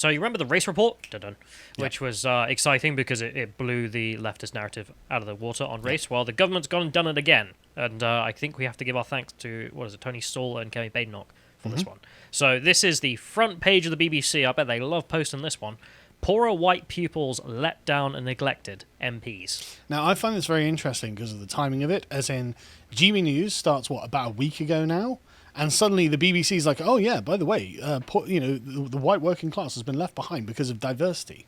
So you remember the race report? Dun-dun. Yeah. Which was exciting because it blew the leftist narrative out of the water on race. Well, the government's gone and done it again. And I think we have to give our thanks to, Tony Sewell and Kemi Badenoch for this one. So this is the front page of the BBC. I bet they love posting this one. Poorer white pupils let down and neglected MPs. Now, I find this very interesting because of the timing of it, as in GB News starts, about a week ago now? And suddenly the BBC's like, oh yeah, by the way, the white working class has been left behind because of diversity.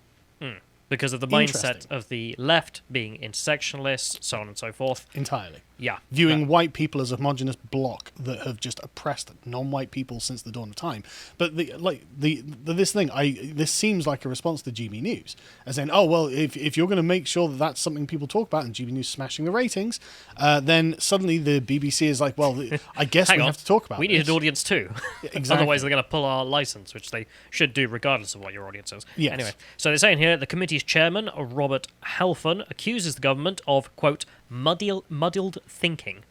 Because of the mindset of the left being intersectionalist, so on and so forth. Entirely. Yeah. Viewing white people as a homogenous block that have just oppressed non-white people since the dawn of time. But this seems like a response to GB News, as in, if you're going to make sure that that's something people talk about, and GB News smashing the ratings, then suddenly the BBC is like, well, I guess we have to talk about. We need an audience too. Exactly. Otherwise, they're going to pull our license, which they should do regardless of what your audience is. Yes. Anyway, so they're saying here the committee's chairman, Robert Halfon, accuses the government of, quote, muddled thinking,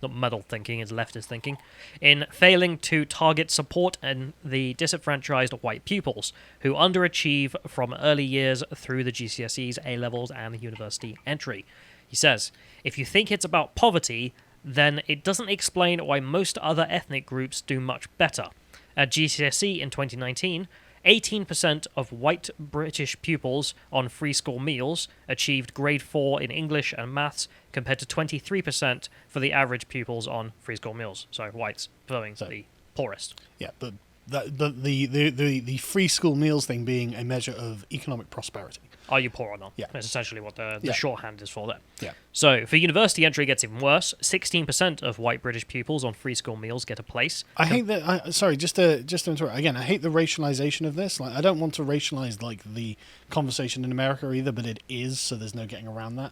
not muddled thinking, it's leftist thinking, in failing to target support in the disenfranchised white pupils who underachieve from early years through the GCSEs, A-levels, and university entry. He says, if you think it's about poverty, then it doesn't explain why most other ethnic groups do much better. At GCSE in 2019, 18% of white British pupils on free school meals achieved grade 4 in English and maths, compared to 23% for the average pupils on free school meals. So whites being the poorest. Yeah, but the free school meals thing being a measure of economic prosperity. Are you poor or not? Yeah. That's essentially what the shorthand is for there. Yeah. So, for university entry, it gets even worse. 16% of white British pupils on free school meals get a place. I hate that. Sorry, just to interrupt again. I hate the racialization of this. Like, I don't want to racialize the conversation in America either, but it is, so there's no getting around that.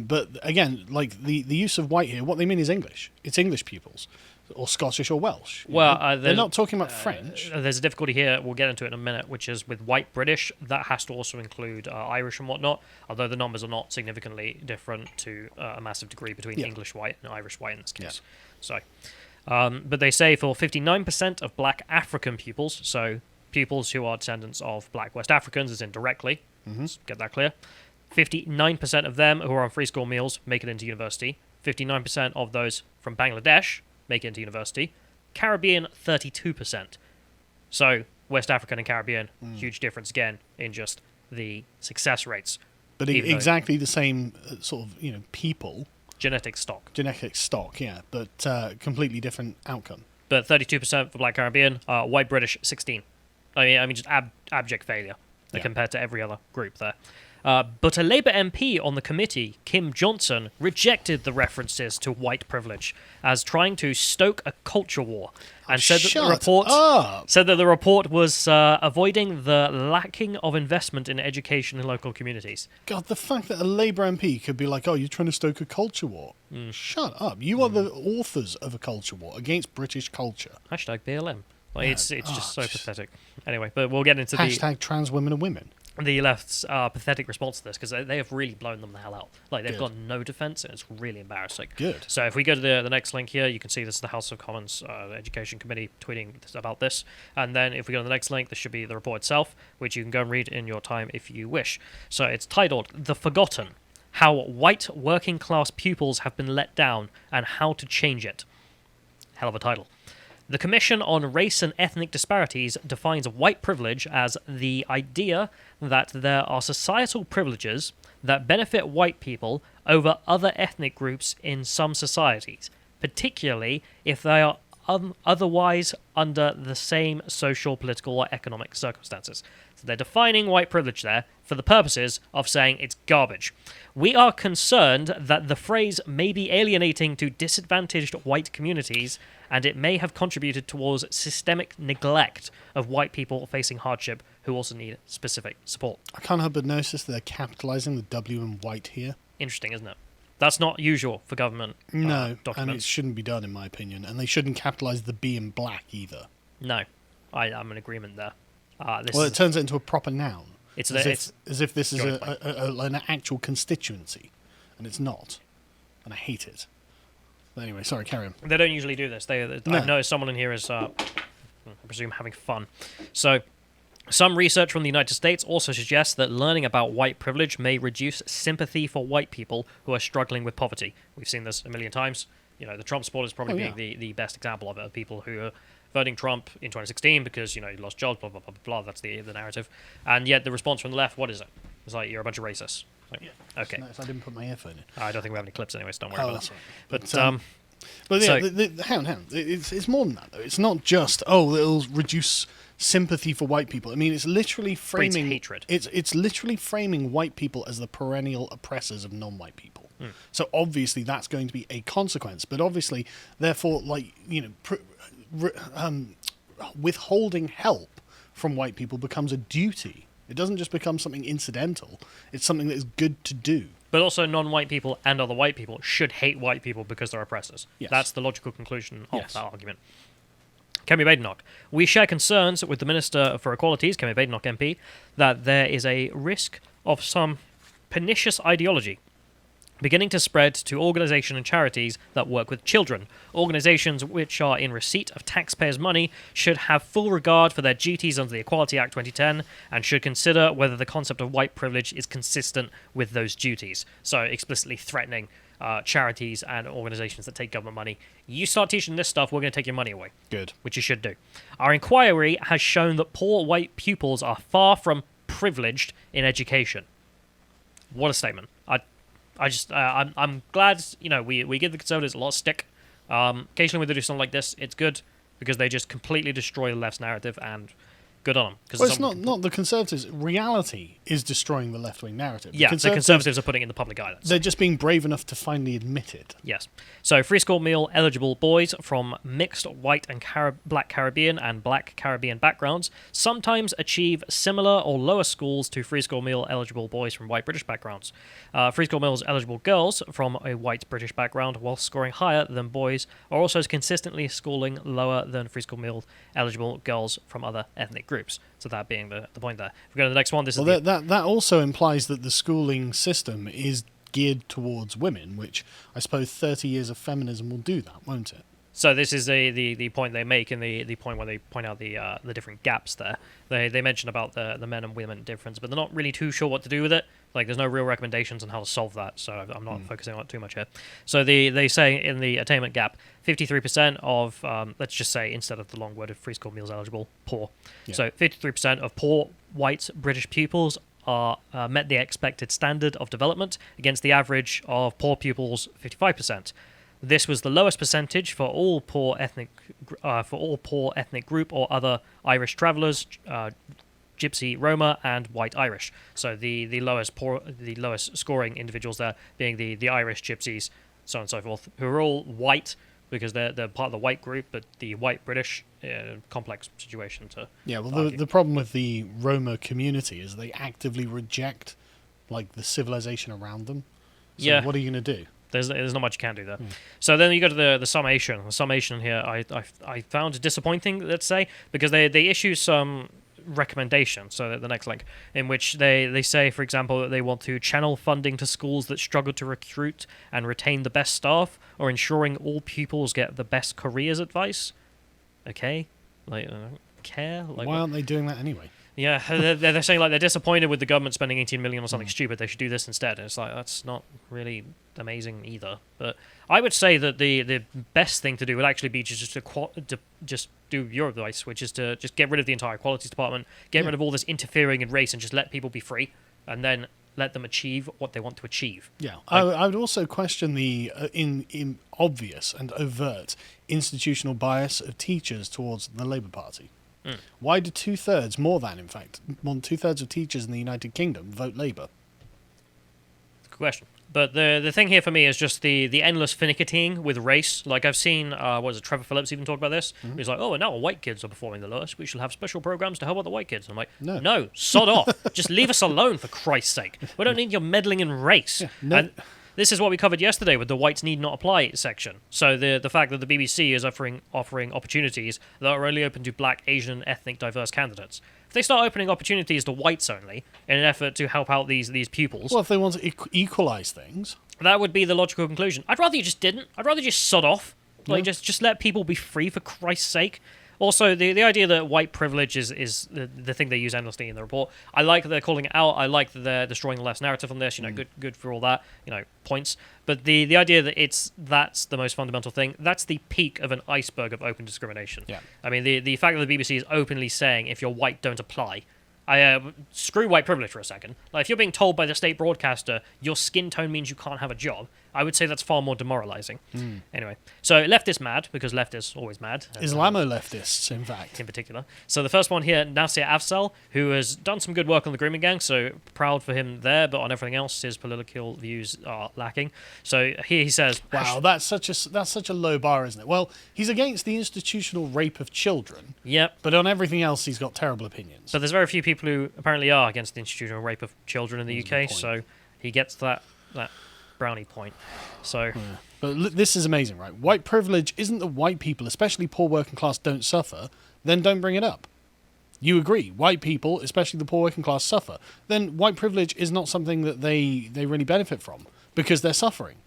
But again, the use of white here, what they mean is English. It's English pupils. Or Scottish or Welsh. Well, they're not talking about French. There's a difficulty here, we'll get into it in a minute, which is with white British, that has to also include Irish and whatnot, although the numbers are not significantly different to a massive degree between English white and Irish white in this case. So, but they say for 59% of black African pupils, so pupils who are descendants of black West Africans, as in directly, let's get that clear, 59% of them who are on free school meals make it into university, 59% of those from Bangladesh make it into university. Caribbean, 32%. So, West African and Caribbean, huge difference again in just the success rates. But exactly the same sort of, people. Genetic stock, yeah, but completely different outcome. But 32% for Black Caribbean, white British, 16. I mean, just abject failure compared to every other group there. But a Labour MP on the committee, Kim Johnson, rejected the references to white privilege as trying to stoke a culture war, and said that the report was avoiding the lacking of investment in education in local communities. God, the fact that a Labour MP could be like, "Oh, you're trying to stoke a culture war." Shut up! You are the authors of a culture war against British culture. Hashtag BLM. It's just so pathetic. Anyway, but we'll get into Hashtag trans women and women. The left's pathetic response to this, because they have really blown them the hell out. They've got no defence, and it's really embarrassing. Good. So if we go to the next link here, you can see this is the House of Commons Education Committee tweeting about this. And then if we go to the next link, this should be the report itself, which you can go and read in your time if you wish. So it's titled, The Forgotten, How White Working Class Pupils Have Been Let Down and How to Change It. Hell of a title. The Commission on Race and Ethnic Disparities defines white privilege as the idea that there are societal privileges that benefit white people over other ethnic groups in some societies, particularly if they are otherwise under the same social, political, or economic circumstances. So they're defining white privilege there for the purposes of saying it's garbage. We are concerned that the phrase may be alienating to disadvantaged white communities, and it may have contributed towards systemic neglect of white people facing hardship who also need specific support. I can't help but notice they're capitalising the W in white here. Interesting, isn't it? That's not usual for government documents. And it shouldn't be done, in my opinion. And they shouldn't capitalise the B in black either. No, I'm in agreement there. It turns it into a proper noun. As if this is an actual constituency, and it's not. And I hate it. But anyway, sorry, carry on. They don't usually do this. I know someone in here is, I presume, having fun. So, Some research from the United States also suggests that learning about white privilege may reduce sympathy for white people who are struggling with poverty. We've seen this a million times. You know, the Trump supporters probably being the best example of it, of people who are voting Trump in 2016 because, you know, he lost jobs, blah, blah, blah, blah, that's the narrative. And yet the response from the left, what is it? It's like, you're a bunch of racists. Like, okay. Nice. I didn't put my earphone in. I don't think we have any clips anyway, so don't worry about that's it. right. But yeah, so- hang on. It's more than that, though. It's not just, it'll reduce sympathy for white people. I mean, it's literally breeds framing hatred. It's literally framing white people as the perennial oppressors of non-white people. So obviously that's going to be a consequence. But obviously, therefore, like, you know, withholding help from white people becomes a duty. It doesn't just become something incidental. It's something that is good to do. But also non-white people and other white people should hate white people because they're oppressors. Yes. That's the logical conclusion of that argument. Kemi Badenoch. We share concerns with the Minister for Equalities, Kemi Badenoch MP, that there is a risk of some pernicious ideology beginning to spread to organisations and charities that work with children. Organisations which are in receipt of taxpayers' money should have full regard for their duties under the Equality Act 2010 and should consider whether the concept of white privilege is consistent with those duties. So explicitly threatening charities and organisations that take government money. You start teaching this stuff, we're going to take your money away. Good. Which you should do. Our inquiry has shown that poor white pupils are far from privileged in education. What a statement. I'm glad, you know, we give the Conservatives a lot of stick. Occasionally when they do something like this, it's good because they just completely destroy the left's narrative, and good on them. Well, it's not the Conservatives. Reality is destroying the left-wing narrative. Yeah, the Conservatives are putting it in the public eye. They're just being brave enough to finally admit it. Yes. So, free school meal eligible boys from mixed white and black Caribbean and black Caribbean backgrounds sometimes achieve similar or lower scores to free school meal eligible boys from white British backgrounds. Free school meals eligible girls from a white British background, while scoring higher than boys, are also consistently scoring lower than free school meal eligible girls from other ethnic groups. So that being the point there. If we go to the next one, that also implies that the schooling system is geared towards women, which I suppose 30 years of feminism will do that, won't it? So this is the point they make, and the point where they point out the different gaps there. They mention about the men and women difference, but they're not really too sure what to do with it. Like, there's no real recommendations on how to solve that, so I'm not focusing on it too much here. So they say in the attainment gap, 53% of, let's just say, instead of the long word of free school meals eligible, poor. Yeah. So 53% of poor white British pupils are met the expected standard of development against the average of poor pupils, 55%. This was the lowest percentage for all poor ethnic group or other Irish travellers, Gypsy, Roma, and White Irish. So the lowest scoring individuals there being the Irish Gypsies, so on and so forth, who are all white because they're part of the white group, but the white British, complex situation to. Yeah, well, the problem with the Roma community is they actively reject like the civilization around them. So what are you going to do? There's not much you can do there. So then you go to the summation. The summation here I found disappointing, let's say, because they issue some recommendations. So the next link, in which they say, for example, that they want to channel funding to schools that struggle to recruit and retain the best staff, or ensuring all pupils get the best careers advice. Okay, like, I don't care. Like, why aren't they doing that anyway? Yeah, they're saying like they're disappointed with the government spending 18 million on something stupid. They should do this instead. And it's like, that's not really amazing either. But I would say that the best thing to do would actually be just do your advice, which is to just get rid of the entire qualities department, get rid of all this interfering in race, and just let people be free, and then let them achieve what they want to achieve. Yeah, I would also question the in obvious and overt institutional bias of teachers towards the Labour Party. Why do 2/3, more than 2/3 of teachers in the United Kingdom vote Labour? Good question. But the thing here for me is just the endless finicking with race. Like, I've seen, Trevor Phillips even talk about this? He's like, and now white kids are performing the Lotus. We shall have special programs to help out the white kids. I'm like, no, sod off. Just leave us alone, for Christ's sake. We don't need your meddling in race. Yeah, and this is what we covered yesterday with the whites need not apply section. So the fact that the BBC is offering opportunities that are only open to black, Asian, ethnic, diverse candidates. If they start opening opportunities to whites only in an effort to help out these pupils... Well, if they want to equalise things... That would be the logical conclusion. I'd rather you just didn't. I'd rather you just sod off. Like, just let people be free, for Christ's sake. Also, the idea that white privilege is the thing they use endlessly in the report. I like that they're calling it out. I like that they're destroying the left narrative on this. Good for all that. Points. But the idea that that's the most fundamental thing. That's the peak of an iceberg of open discrimination. Yeah. I mean, the fact that the BBC is openly saying if you're white, don't apply. Screw white privilege for a second. Like, if you're being told by the state broadcaster your skin tone means you can't have a job, I would say that's far more demoralizing. Anyway, so leftists mad, because leftists always mad. Islamo-leftists, in fact. In particular. So the first one here, Nasir Afzal, who has done some good work on the grooming gang, so proud for him there, but on everything else, his political views are lacking. So here he says... Wow, that's such a low bar, isn't it? Well, he's against the institutional rape of children. Yep. But on everything else, he's got terrible opinions. But there's very few people who apparently are against the institutional rape of children in the UK, so he gets that brownie point. So... Yeah. But this is amazing, right? White privilege isn't that white people, especially poor working class, don't suffer, then don't bring it up. You agree, white people, especially the poor working class, suffer. Then white privilege is not something that they really benefit from because they're suffering.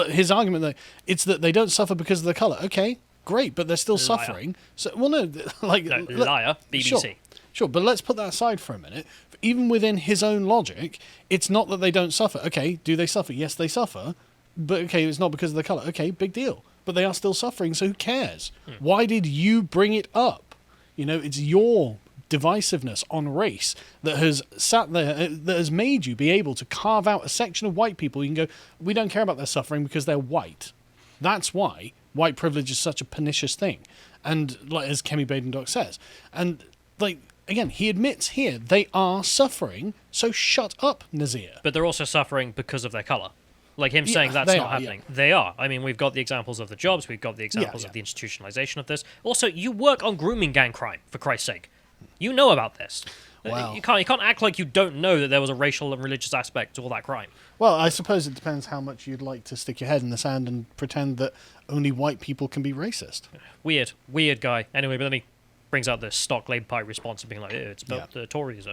His argument that it's that they don't suffer because of their colour. Okay, great, but they're still suffering. So, well, no, liar, BBC. Sure, but let's put that aside for a minute. Even within his own logic, it's not that they don't suffer. Okay, do they suffer? Yes, they suffer. But, okay, it's not because of the colour. Okay, big deal. But they are still suffering, so who cares? Why did you bring it up? It's your divisiveness on race that has sat there, that has made you be able to carve out a section of white people. You can go, we don't care about their suffering because they're white. That's why white privilege is such a pernicious thing. And, as Kemi Badenoch says, and, again, he admits here, they are suffering, so shut up, Nazir. But they're also suffering because of their colour. Like him saying that's not happening. Yeah. They are. I mean, we've got the examples of the jobs. We've got the examples of the institutionalization of this. Also, you work on grooming gang crime, for Christ's sake. You know about this. Wow. You can't act like you don't know that there was a racial and religious aspect to all that crime. Well, I suppose it depends how much you'd like to stick your head in the sand and pretend that only white people can be racist. Weird guy. Anyway, but then he brings out the stock Labour Party response of being like, it's about the Tories.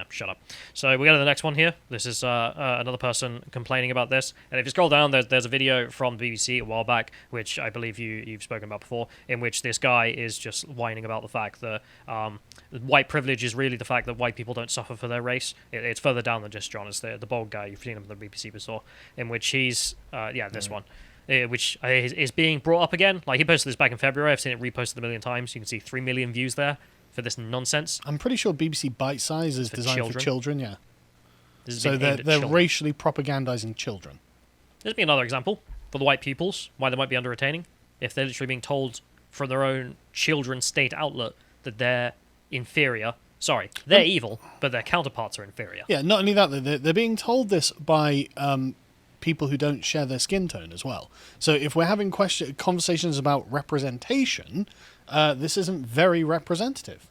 Shut up. So we go to the next one here. This is another person complaining about this. And if you scroll down, there's a video from the BBC a while back, which I believe you've spoken about before, in which this guy is just whining about the fact that white privilege is really the fact that white people don't suffer for their race. It's further down than just John. It's the bald guy. You've seen him on the BBC before, in which he's, this one. Which is being brought up again. Like, he posted this back in February. I've seen it reposted a million times. You can see 3 million views there for this nonsense. I'm pretty sure BBC Bite Size is designed for children, yeah. So they're racially propagandizing children. There's been another example for the white pupils, why they might be under-retaining. If they're literally being told from their own children's state outlet that they're inferior. Sorry, they're evil, but their counterparts are inferior. Yeah, not only that, they're being told this by... people who don't share their skin tone as well. So if we're having conversations about representation, this isn't very representative,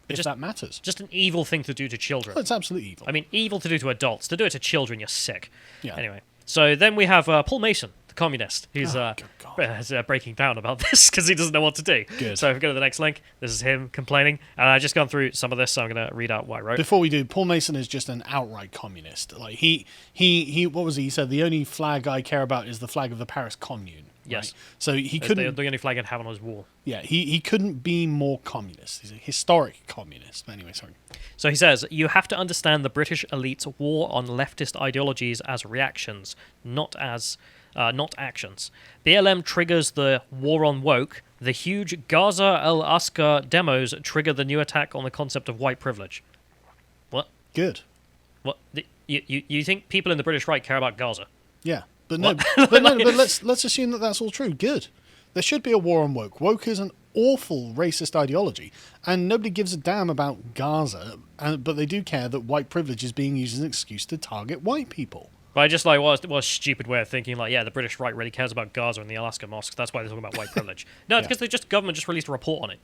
if that matters. Just an evil thing to do to children. Well, it's absolutely evil. I mean, evil to do to adults. To do it to children, you're sick. Yeah. Anyway, so then we have Paul Mason, the communist, who's breaking down about this because he doesn't know what to do. Good. So if we go to the next link, this is him complaining. And I've just gone through some of this, so I'm going to read out what I wrote. Before we do, Paul Mason is just an outright communist. Like, he what was he? He said, the only flag I care about is the flag of the Paris Commune. Yes. Right? So he couldn't... The only flag I'd have on his wall. Yeah, he couldn't be more communist. He's a historic communist. But anyway, sorry. So he says, you have to understand the British elite's war on leftist ideologies as reactions, not actions. BLM triggers the war on woke. The huge Gaza al-Aqsa demos trigger the new attack on the concept of white privilege. What? Good. What? You think people in the British right care about Gaza? Yeah, but no, but let's assume that that's all true. Good. There should be a war on woke. Woke is an awful racist ideology, and nobody gives a damn about Gaza, but they do care that white privilege is being used as an excuse to target white people. But I just what a stupid way of thinking, the British right really cares about Gaza and the Alaska mosques. That's why they're talking about white privilege. No, it's because the government just released a report on it.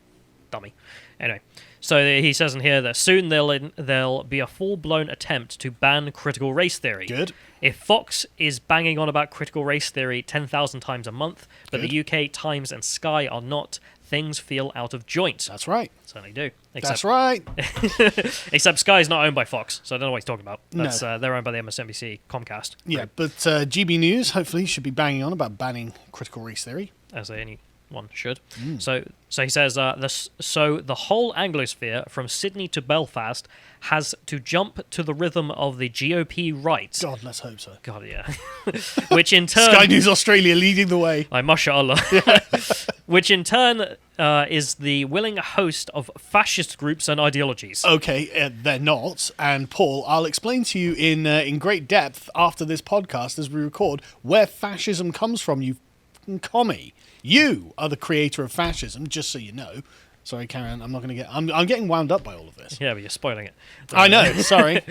Dummy. Anyway, so he says in here that soon there'll be a full-blown attempt to ban critical race theory. Good. If Fox is banging on about critical race theory 10,000 times a month, but the UK Times and Sky are not, things feel out of joint. That's right. Certainly do. That's right. Except Sky's not owned by Fox, so I don't know what he's talking about. That's, they're owned by the MSNBC Comcast. Yeah, but GB News hopefully should be banging on about banning critical race theory. As any one should. So he says, so the whole Anglosphere, from Sydney to Belfast, has to jump to the rhythm of the GOP right. God, let's hope so. God, yeah. Which in turn... Sky News Australia leading the way. Like, mashallah. Which in turn is the willing host of fascist groups and ideologies. Okay, they're not. And Paul, I'll explain to you in great depth after this podcast as we record where fascism comes from, you f***ing commie. You are the creator of fascism, just so you know. Sorry, Karen, I'm not going to get... I'm getting wound up by all of this. Yeah, but you're spoiling it. I know, sorry.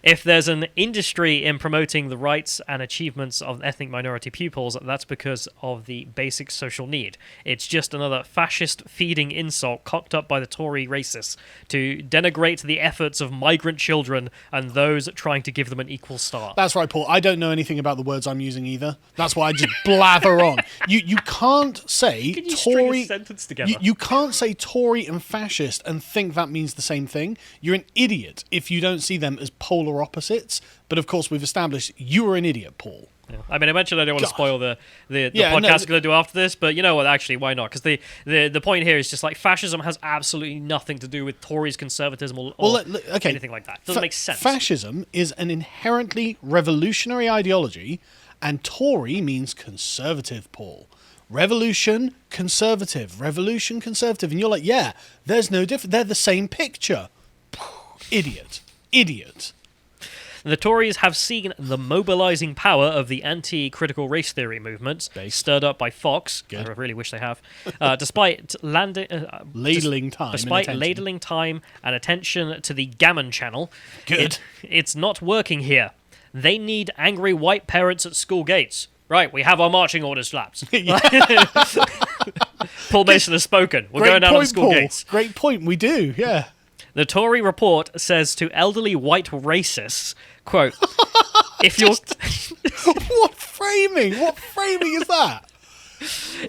If there's an industry in promoting the rights and achievements of ethnic minority pupils, that's because of the basic social need. It's just another fascist-feeding insult cocked up by the Tory racists to denigrate the efforts of migrant children and those trying to give them an equal start. That's right, Paul. I don't know anything about the words I'm using either. That's why I just blather on. You can't say Can you Tory... string a sentence together? You can't say Tory and fascist and think that means the same thing. You're an idiot if you don't see them as polar opposites. But of course, we've established you are an idiot, Paul. Yeah. I mean, eventually I don't want to spoil the podcast no, we're going to do after this, but you know what, actually, why not? Because the point here is just like fascism has absolutely nothing to do with Tories, conservatism, or anything like that. It doesn't make sense. Fascism is an inherently revolutionary ideology, and Tory means conservative, Paul. Revolution, conservative. Revolution, conservative. And you're like, yeah, there's no difference. They're the same picture. Idiot. Idiot. The Tories have seen the mobilising power of the anti-critical race theory movement, stirred up by Fox. Good. I really wish they have. Despite ladling time and attention to the Gammon channel, Good. It's not working here. They need angry white parents at school gates. Right, we have our marching orders, slaps. Paul Mason has spoken. We're going down on the school gates. Great point. We do, yeah. The Tory report says to elderly white racists, quote, if you're... What framing? What framing is that?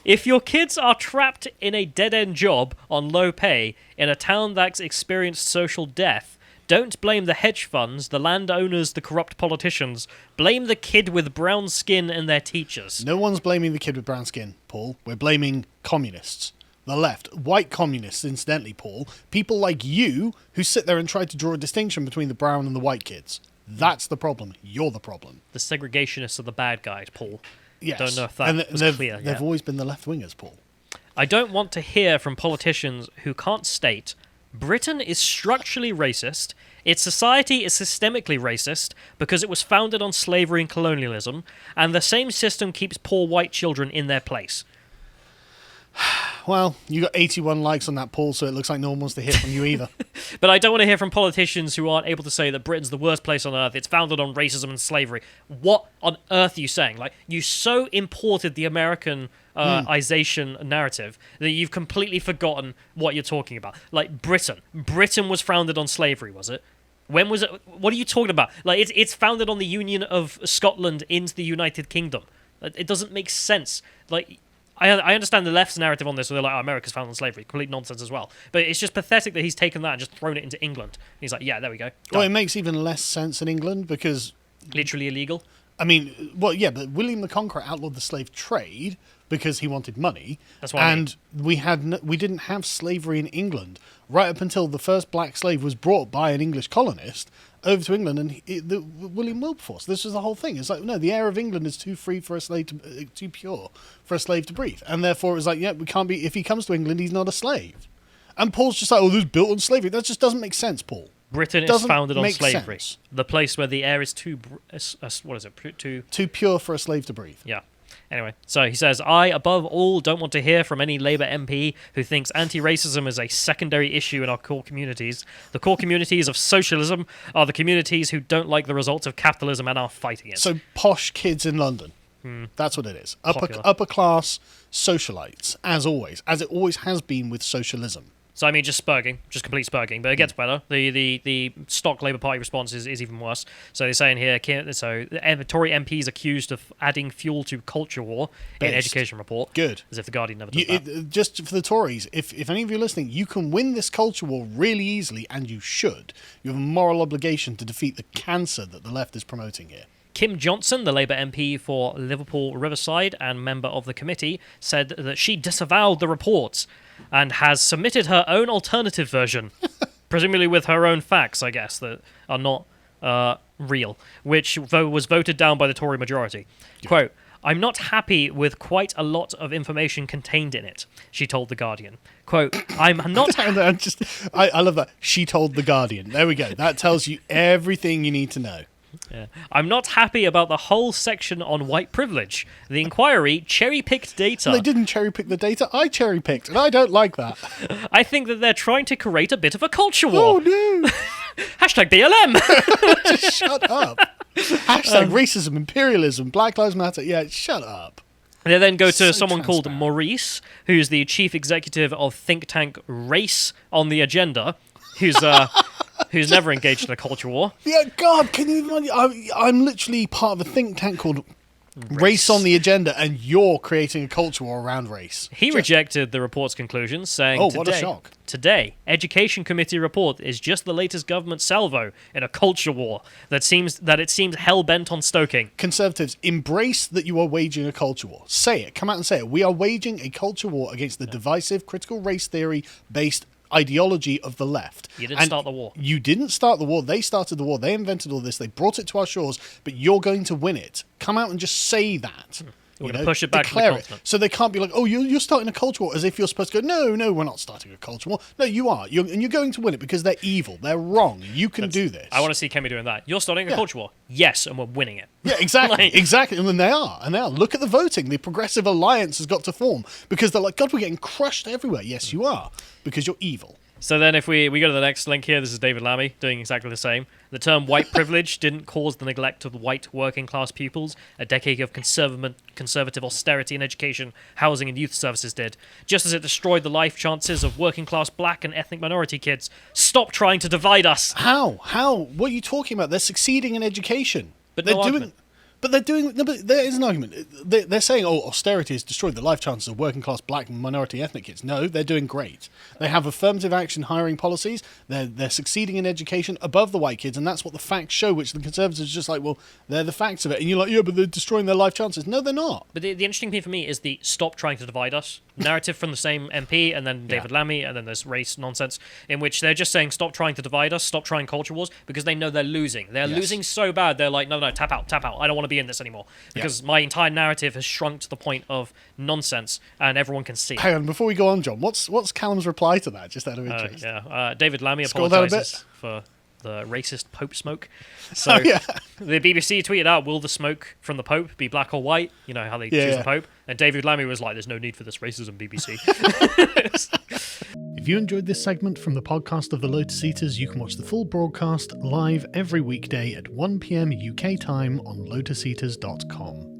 If your kids are trapped in a dead-end job on low pay in a town that's experienced social death, don't blame the hedge funds, the landowners, the corrupt politicians. Blame the kid with brown skin and their teachers. No one's blaming the kid with brown skin, Paul. We're blaming communists. The left. White communists, incidentally, Paul. People like you who sit there and try to draw a distinction between the brown and the white kids. That's the problem. You're the problem. The segregationists are the bad guys, Paul. Yes. Don't know if that was clear. They've always been the left-wingers, Paul. I don't want to hear from politicians who can't state Britain is structurally racist, its society is systemically racist because it was founded on slavery and colonialism, and the same system keeps poor white children in their place. Well, you got 81 likes on that, Paul, so it looks like no one wants to hear from you either. But I don't want to hear from politicians who aren't able to say that Britain's the worst place on earth, it's founded on racism and slavery. What on earth are you saying? Like, you so imported the Americanization narrative that you've completely forgotten what you're talking about. Like, Britain was founded on slavery, was it? When was it? What are you talking about? Like, it's founded on the union of Scotland into the United Kingdom. It doesn't make sense. Like, I understand the left's narrative on this, where they're like, oh, America's founded on slavery. Complete nonsense as well. But it's just pathetic that he's taken that and just thrown it into England. He's like, yeah, there we go. Well, it makes even less sense in England because... Literally illegal? I mean, well, yeah, but William the Conqueror outlawed the slave trade because he wanted money. That's what I mean. We didn't have slavery in England right up until the first black slave was brought by an English colonist over to England, and William Wilberforce. This was the whole thing. It's like, no, the air of England is too free for a slave too pure for a slave to breathe, and therefore it was like, yeah, we can't be. If he comes to England, he's not a slave. And Paul's just like, oh, this is built on slavery. That just doesn't make sense, Paul. Britain is founded on slavery. Sense. The place where the air is too too pure for a slave to breathe. Yeah. Anyway, so he says, I, above all, don't want to hear from any Labour MP who thinks anti-racism is a secondary issue in our core communities. The core communities of socialism are the communities who don't like the results of capitalism and are fighting it. So posh kids in London. That's what it is. Upper class socialites, as it always has been with socialism. So, I mean, just complete spurging, but it gets better. The stock Labour Party response is even worse. So they're saying here, the Tory MPs accused of adding fuel to culture war in education report. Good. As if the Guardian never does that. Just for the Tories, if any of you are listening, you can win this culture war really easily, and you should. You have a moral obligation to defeat the cancer that the left is promoting here. Kim Johnson, the Labour MP for Liverpool Riverside and member of the committee, said that she disavowed the reports and has submitted her own alternative version, presumably with her own facts, I guess, that are not real, which was voted down by the Tory majority. Yeah. Quote, "I'm not happy with quite a lot of information contained in it," she told The Guardian. Quote, "I'm not..." I love that. She told The Guardian. There we go. That tells you everything you need to know. Yeah. "I'm not happy about the whole section on white privilege. The inquiry cherry-picked data." They didn't cherry-pick the data. I cherry-picked, and I don't like that. "I think that they're trying to create a bit of a culture war." Oh, no. Hashtag BLM. Just shut up. Hashtag racism, imperialism, Black Lives Matter. Yeah, shut up. They then go to So someone called transparent. Maurice, who's the chief executive of think tank Race on the Agenda, who's never engaged in a culture war. Yeah, God, can you imagine? I'm literally part of a think tank called Race on the Agenda, and you're creating a culture war around race. He rejected the report's conclusions, saying, Oh, what a shock. Today, Education Committee report is just the latest government salvo in a culture war that it seems hell-bent on stoking." Conservatives, embrace that you are waging a culture war. Say it. Come out and say it. We are waging a culture war against the divisive, critical race theory-based ideology of the left. You didn't start the war. You didn't start the war. They started the war. They invented all this. They brought it to our shores, but you're going to win it. Come out and just say that. We're going to push it back to the Declare it. continent. So they can't be like, oh, you're starting a culture war, as if you're supposed to go, no, we're not starting a culture war. No, you are. And you're going to win it because they're evil. They're wrong. You can do this. I want to see Kemi doing that. You're starting a culture war. Yes, and we're winning it. Yeah, exactly. Like- Exactly. And then they are. And they are. Look at the voting. The Progressive Alliance has got to form because they're like, God, we're getting crushed everywhere. Yes, you are. Because you're evil. So then if we go to the next link here, this is David Lammy doing exactly the same. "The term white privilege didn't cause the neglect of white working class pupils. A decade of conservative austerity in education, housing and youth services did. Just as it destroyed the life chances of working class black and ethnic minority kids. Stop trying to divide us." How? What are you talking about? They're succeeding in education. But they're no doing. argument. But they're doing. No, but there is an argument. They're saying, oh, austerity has destroyed the life chances of working class black and minority ethnic kids. No, they're doing great. They have affirmative action hiring policies. They're succeeding in education above the white kids, and that's what the facts show, which the Conservatives are just like, well, they're the facts of it. And you're like, yeah, but they're destroying their life chances. No, they're not. But the interesting thing for me is the "stop trying to divide us" narrative from the same MP, and then David Lammy, and then there's race nonsense, in which they're just saying stop trying to divide us, stop trying culture wars, because they know they're losing. They're losing so bad, they're like, no, tap out. I don't want to be in this anymore. Because my entire narrative has shrunk to the point of nonsense, and everyone can see it. Hang on, before we go on, John, what's Callum's reply to that, just out of interest? David Lammy Scroll down a apologizes for the racist Pope smoke. So the BBC tweeted out, "Will the smoke from the Pope be black or white?" You know how they choose the Pope. And David Lammy was like, "There's no need for this racism, BBC." If you enjoyed this segment from the podcast of the Lotus Eaters, you can watch the full broadcast live every weekday at 1 p.m. UK time on lotuseaters.com.